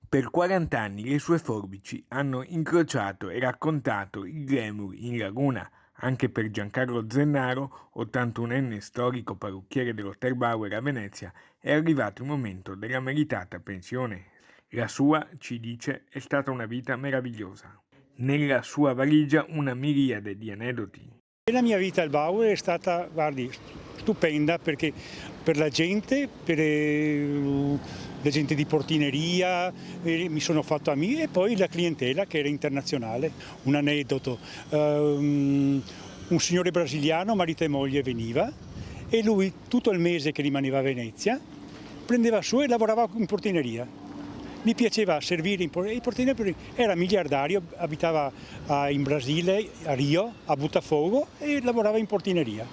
Per 40 anni le sue forbici hanno incrociato e raccontato il glamour in laguna. Anche per Giancarlo Zennaro, 81enne storico parrucchiere dell'Hotel Bauer a Venezia, è arrivato il momento della meritata pensione. La sua, ci dice, è stata una vita meravigliosa. Nella sua valigia una miriade di aneddoti. La mia vita al Bauer è stata, guardi, stupenda perché per la gente, la gente di portineria, mi sono fatto amici e poi la clientela che era internazionale. Un aneddoto, un signore brasiliano, marito e moglie, veniva e lui tutto il mese che rimaneva a Venezia prendeva su e lavorava in portineria. Gli piaceva servire in portineria, era miliardario, abitava in Brasile, a Rio, a Botafogo e lavorava in portineria.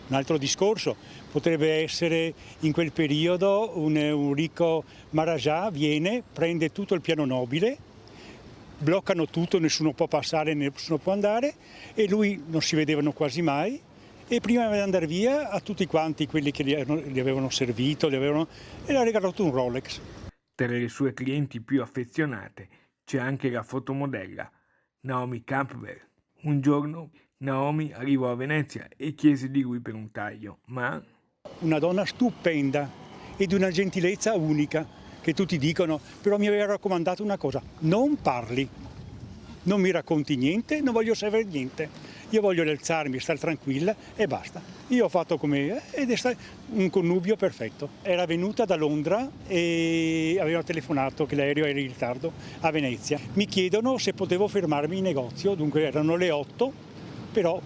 Un altro discorso potrebbe essere in quel periodo un ricco Maharaja viene, prende tutto il piano nobile, bloccano tutto, nessuno può passare, nessuno può andare e lui non si vedevano quasi mai e prima di andare via a tutti quanti quelli che li avevano servito, e le ha regalato un Rolex. Tra le sue clienti più affezionate c'è anche la fotomodella Naomi Campbell. Un giorno Naomi arrivò a Venezia e chiese di lui per un taglio, ma una donna stupenda e di una gentilezza unica, che tutti dicono, però mi aveva raccomandato una cosa: non parli, non mi racconti niente, non voglio sapere niente, io voglio alzarmi, stare tranquilla e basta. Io ho fatto come ed è stato un connubio perfetto. Era venuta da Londra e aveva telefonato che l'aereo era in ritardo a Venezia. Mi chiedono se potevo fermarmi in negozio, dunque erano le 8, però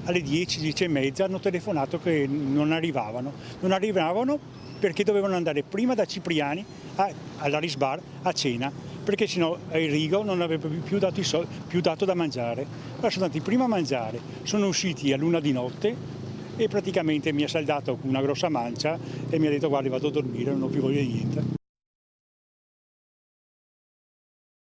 alle 10, 10 e mezza hanno telefonato che non arrivavano. Non arrivavano perché dovevano andare prima da Cipriani all'Aris Bar a cena, perché sennò Enrico non avrebbe più dato da mangiare. Allora sono andati prima a mangiare, sono usciti all'1 di notte e praticamente mi ha saldato con una grossa mancia e mi ha detto: guardi, vado a dormire, non ho più voglia di niente.